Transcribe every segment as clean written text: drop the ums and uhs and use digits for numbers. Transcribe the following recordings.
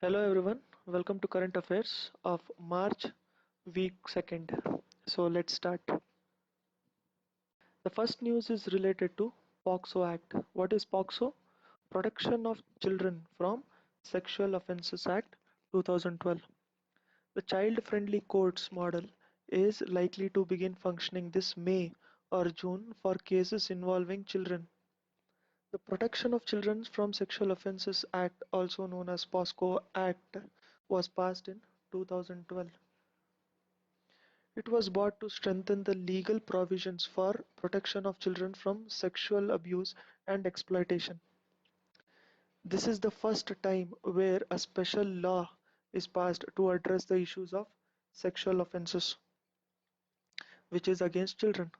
Hello everyone, welcome to Current Affairs of March week 2nd. So let's start. The first news is related to POXO Act. What is POXO? Protection of Children from Sexual Offences Act 2012. The child-friendly courts model is likely to begin functioning this May or June for cases involving children. The Protection of Children from Sexual Offences Act, also known as POSCO Act, was passed in 2012. It was brought to strengthen the legal provisions for protection of children from sexual abuse and exploitation. This is the first time where a special law is passed to address the issues of sexual offences, which is against children.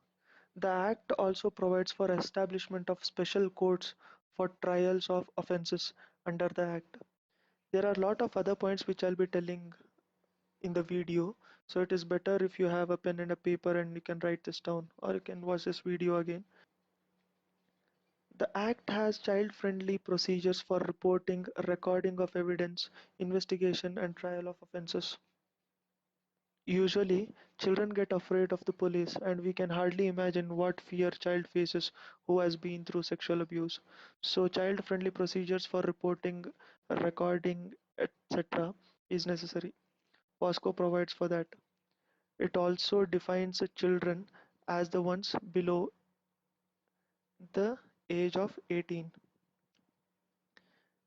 The Act also provides for establishment of special courts for trials of offences under the Act. There are a lot of other points which I'll be telling in the video, so it is better if you have a pen and a paper and you can write this down, or you can watch this video again. The Act has child-friendly procedures for reporting, recording of evidence, investigation and trial of offences. Usually, children get afraid of the police, and we can hardly imagine what fear child faces who has been through sexual abuse. So, child-friendly procedures for reporting, recording, etc. is necessary. POSCO provides for that. It also defines children as the ones below the age of 18.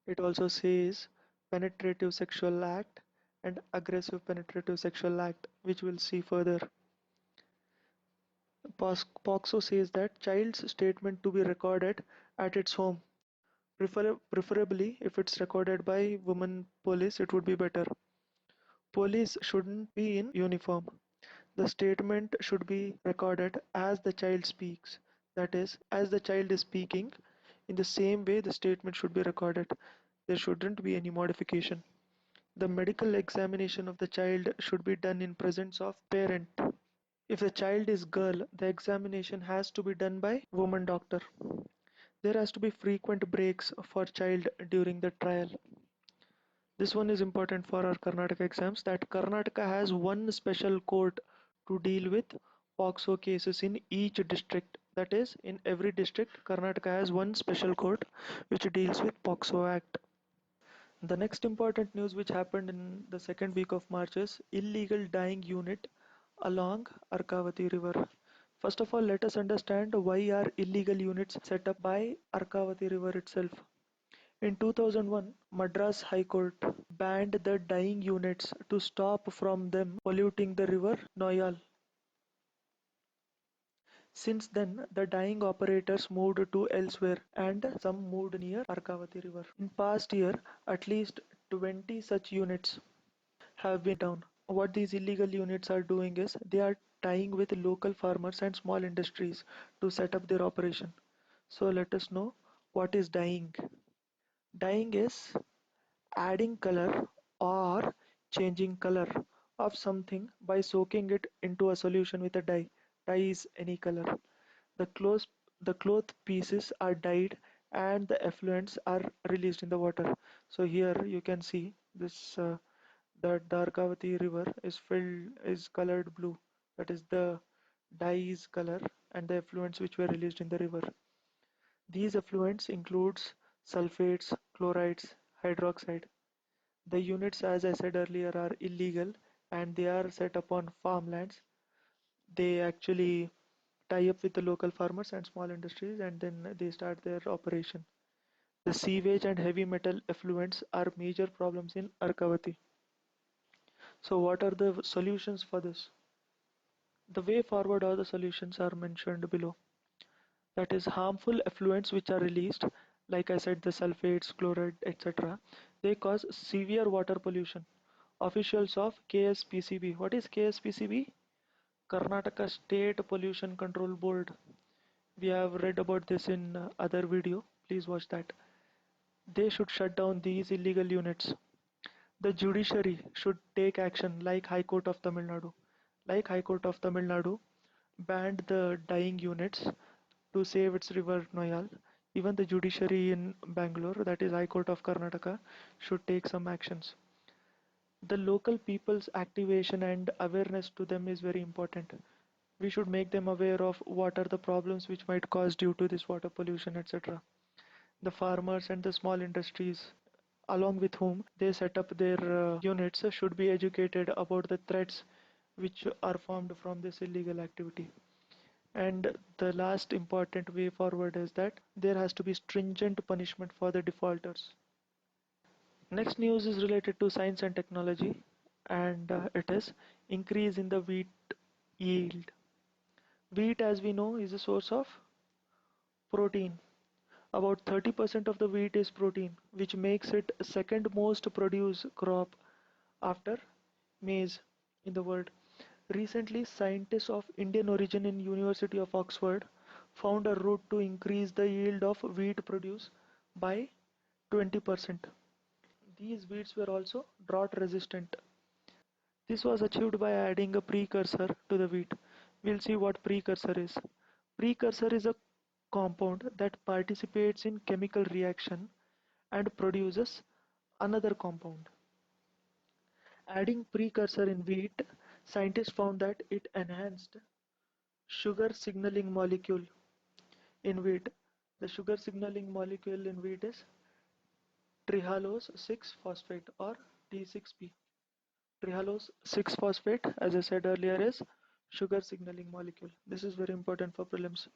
It also says penetrative sexual act and aggressive penetrative sexual act, which we'll see further. POXO says that child's statement to be recorded at its home. Preferably, if it's recorded by women police, it would be better. Police shouldn't be in uniform. The statement should be recorded as the child speaks. That is, as the child is speaking, in the same way the statement should be recorded. There shouldn't be any modification. The medical examination of the child should be done in presence of parent. If the child is girl, the examination has to be done by woman doctor. There has to be frequent breaks for child during the trial. This one is important for our Karnataka exams, that Karnataka has one special court to deal with POXO cases in each district. That is, in every district, Karnataka has one special court which deals with POXO Act. The next important news which happened in the second week of March is illegal dyeing unit along Arkavati River. First of all, let us understand why are illegal units set up by Arkavati River itself. In 2001, Madras High Court banned the dyeing units to stop from them polluting the river Noyal. Since then, the dyeing operators moved to elsewhere and some moved near Arkavati River. In past year, at least 20 such units have been down. What these illegal units are doing is they are tying with local farmers and small industries to set up their operation. So let us know what is dyeing. Dyeing is adding color or changing color of something by soaking it into a solution with a dye. Dye is any color. The clothes, the cloth pieces are dyed and the effluents are released in the water. So here you can see this the Darkavati river is colored blue. That is the dye's color and the effluents which were released in the river. These effluents includes sulfates, chlorides, hydroxide. The units, as I said earlier, are illegal and they are set up on farmlands. They actually tie up with the local farmers and small industries and then they start their operation. The sewage and heavy metal effluents are major problems in Arkavati. So what are the solutions for this? The way forward or the solutions are mentioned below. That is, harmful effluents which are released, like I said, the sulfates, chloride, etc. They cause severe water pollution. Officials of KSPCB. What is KSPCB? Karnataka State Pollution Control Board. We have read about this in other video. Please watch that. They should shut down these illegal units. The judiciary should take action like High Court of Tamil Nadu. Like High Court of Tamil Nadu banned the dyeing units to save its river Noyal. Even the judiciary in Bangalore, that is High Court of Karnataka, should take some actions. The local people's activation and awareness to them is very important. We should make them aware of what are the problems which might cause due to this water pollution, etc. The farmers and the small industries, along with whom they set up their units, should be educated about the threats which are formed from this illegal activity. And the last important way forward is that there has to be stringent punishment for the defaulters. Next news is related to science and technology, and it is increase in the wheat yield. Wheat, as we know, is a source of protein. About 30% of the wheat is protein, which makes it second most produced crop after maize in the world. Recently, scientists of Indian origin in University of Oxford found a route to increase the yield of wheat produce by 20%. These wheats were also drought resistant. This was achieved by adding a precursor to the wheat. We'll see what precursor is. Precursor is a compound that participates in chemical reaction and produces another compound. Adding precursor in wheat, scientists found that it enhanced sugar signaling molecule in wheat. The sugar signaling molecule in wheat is trehalose 6 phosphate or T6P. Trehalose 6 phosphate, as I said earlier, is sugar signaling molecule. This is very important for prelims.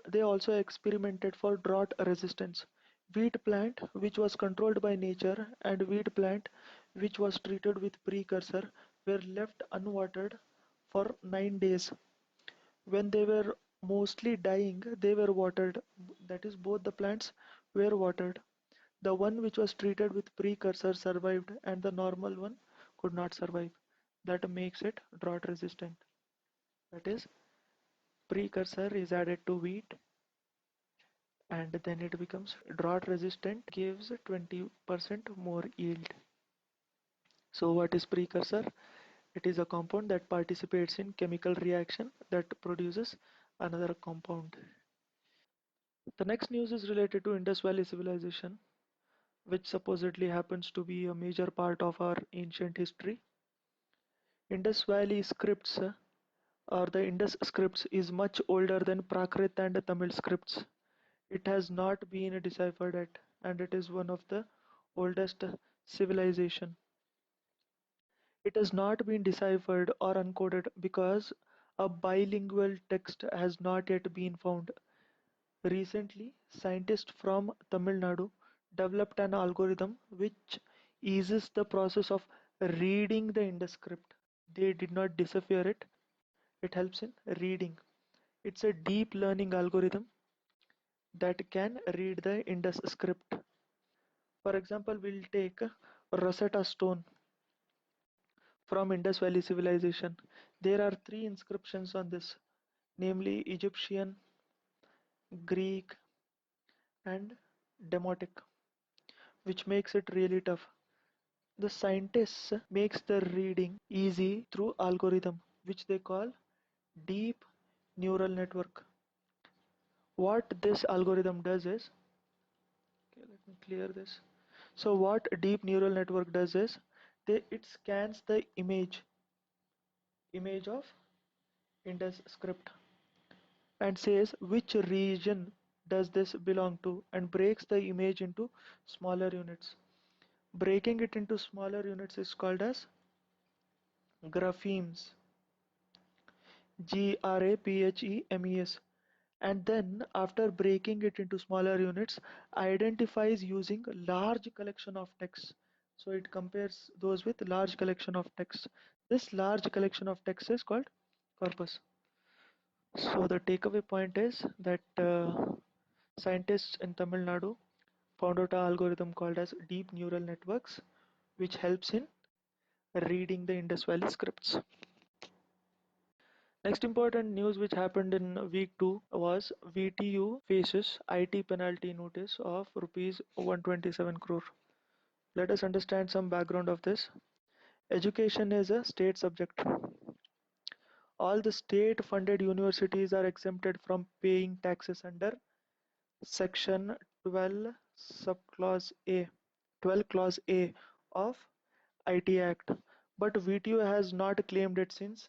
They also experimented for drought resistance. Wheat plant which was controlled by nature and wheat plant which was treated with precursor were left unwatered for 9 days. When they were mostly dying, they were watered. That is, both the plants were watered. The one which was treated with precursor survived and the normal one could not survive. That makes it drought resistant. That is, precursor is added to wheat and then it becomes drought resistant, gives 20% more yield. So what is precursor? It is a compound that participates in chemical reaction that produces another compound. The next news is related to Indus Valley civilization, which supposedly happens to be a major part of our ancient history. Indus Valley scripts or the Indus scripts is much older than Prakrit and Tamil scripts. It has not been deciphered yet, and it is one of the oldest civilization. It has not been deciphered or uncoded because a bilingual text has not yet been found. Recently, scientists from Tamil Nadu developed an algorithm which eases the process of reading the Indus script. They did not decipher it, it helps in reading. It's a deep learning algorithm that can read the Indus script. For example, we'll take Rosetta Stone from Indus Valley Civilization. There are three inscriptions on this, namely Egyptian, Greek, and Demotic, which makes it really tough. The scientists makes the reading easy through algorithm, which they call deep neural network. What this algorithm does is, okay, let me clear this. So what deep neural network does is, it scans the image of Indus script and says which region does this belong to and breaks the image into smaller units. Breaking it into smaller units is called as graphemes, graphemes, and then after breaking it into smaller units identifies using large collection of texts. So it compares those with large collection of texts. This large collection of text is called corpus. So the takeaway point is that scientists in Tamil Nadu found out an algorithm called as deep neural networks, which helps in reading the Indus Valley scripts. Next important news which happened in week 2 was VTU faces IT penalty notice of rupees 127 crore. Let us understand some background of this. Education is a state subject. All the state funded universities are exempted from paying taxes under section 12 subclause A 12 clause A of IT Act, but VTU has not claimed it since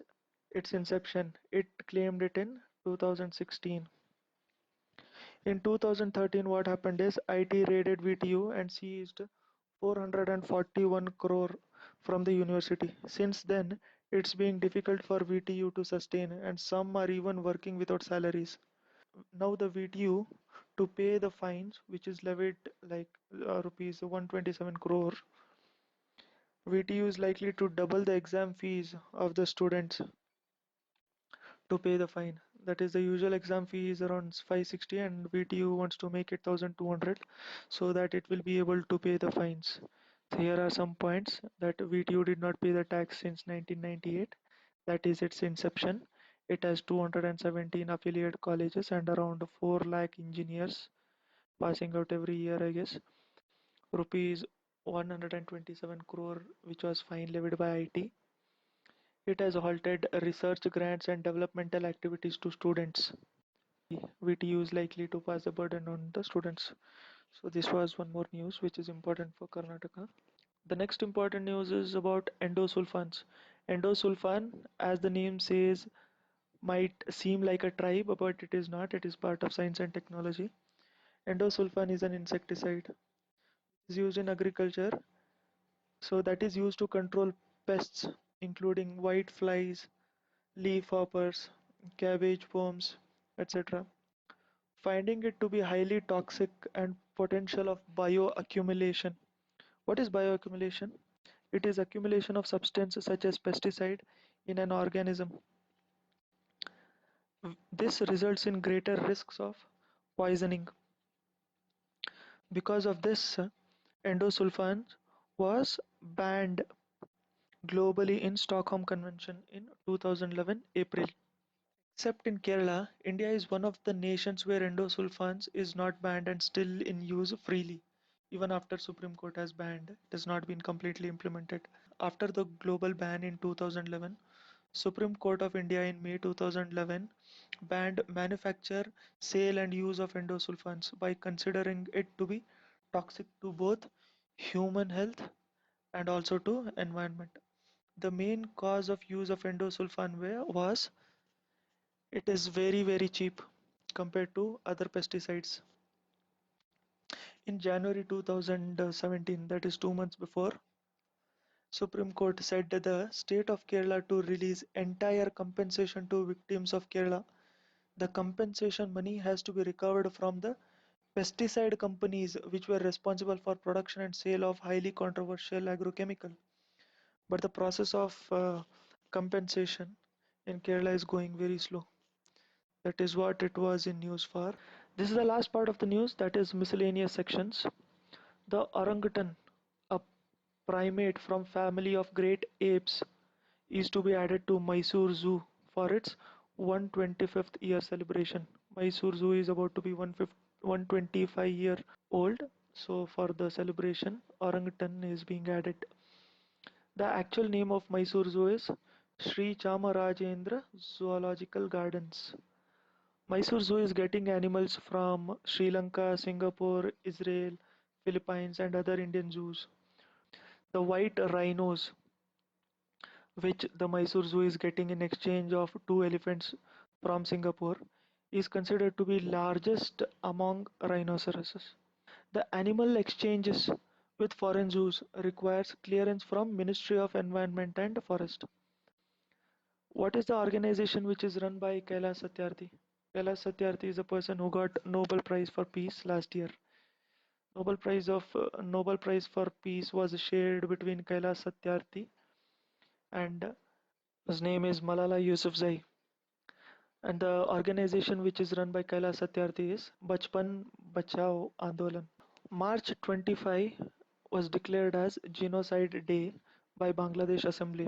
its inception. It claimed it in 2016. In 2013, what happened is IT raided VTU and seized 441 crore from the university. Since then, it's been difficult for VTU to sustain, and some are even working without salaries. Now, the VTU to pay the fines, which is levied like rupees 127 crore, VTU is likely to double the exam fees of the students to pay the fine. That is, the usual exam fee is around 560 and VTU wants to make it 1200 so that it will be able to pay the fines. So here are some points that VTU did not pay the tax since 1998. That is its inception. It has 217 affiliate colleges and around 4 lakh engineers passing out every year, I guess. Rupees 127 crore, which was fine levied by IT. It has halted research grants and developmental activities to students. VTU is likely to pass the burden on the students. So this was one more news which is important for Karnataka. The next important news is about endosulfans. Endosulfan, as the name says, might seem like a tribe, but it is not. It is part of science and technology. Endosulfan is an insecticide. It is used in agriculture, so that is used to control pests, including white flies, leaf hoppers, cabbage worms, etc. Finding it to be highly toxic and potential of bioaccumulation. What is bioaccumulation? It is accumulation of substances such as pesticide in an organism. This results in greater risks of poisoning. Because of this, endosulfan was banned globally in Stockholm Convention in 2011 April. Except in Kerala, India is one of the nations where endosulfans is not banned and still in use freely. Even after Supreme Court has banned, it has not been completely implemented. After the global ban in 2011, Supreme Court of India in May 2011 banned manufacture, sale and use of endosulfans by considering it to be toxic to both human health and also to environment. The main cause of use of endosulfan was it is very cheap compared to other pesticides. In January 2017, that is 2 months before, Supreme Court said that the state of Kerala to release entire compensation to victims of Kerala. The compensation money has to be recovered from the pesticide companies which were responsible for production and sale of highly controversial agrochemical. But the process of compensation in Kerala is going very slow. That is what it was in news for. This is the last part of the news, that is miscellaneous sections. The orangutan, a primate from family of great apes, is to be added to Mysore Zoo for its 125th year celebration. Mysore Zoo is about to be 125-year old, so for the celebration, orangutan is being added. The actual name of Mysore Zoo is Sri Chamarajendra Zoological Gardens. Mysore Zoo is getting animals from Sri Lanka, Singapore, Israel, Philippines, and other Indian zoos. The white rhinos, which the Mysore Zoo is getting in exchange of two elephants from Singapore, is considered to be largest among rhinoceroses. The animal exchanges with foreign zoos requires clearance from Ministry of Environment and Forest. What is the organization which is run by Kailash Satyarthi? Kailash Satyarthi is a person who got Nobel Prize for Peace last year. Nobel Prize for Peace was shared between Kailash Satyarthi and his name is Malala Yousafzai. And the organization which is run by Kailash Satyarthi is Bachpan Bachao Andolan. March 25 was declared as Genocide Day by Bangladesh Assembly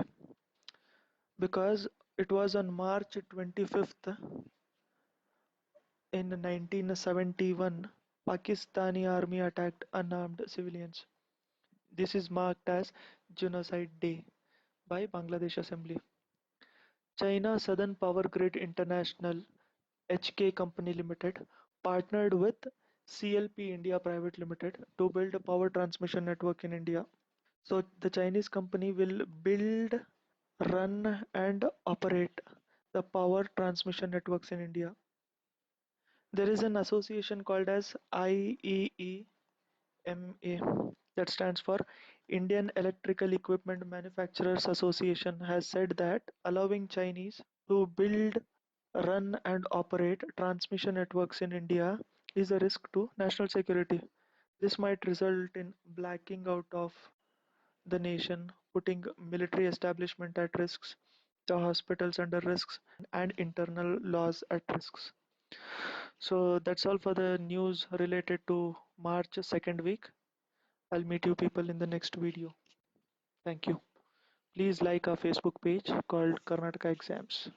because it was on March 25th in 1971 Pakistani army attacked unarmed civilians. This is marked as Genocide Day by Bangladesh Assembly. China Southern Power Grid International (HK Company Limited) partnered with CLP India Private Limited to build a power transmission network in India. So the Chinese company will build, run, and operate the power transmission networks in India. There is an association called as IEEMA that stands for Indian Electrical Equipment Manufacturers Association has said that allowing Chinese to build, run and operate transmission networks in India is a risk to national security. This might result in blacking out of the nation, putting military establishment at risks, the hospitals under risks, and internal laws at risks. So that's all for the news related to March second week. I'll meet you people in the next video. Thank you. Please like our Facebook page called Karnataka Exams.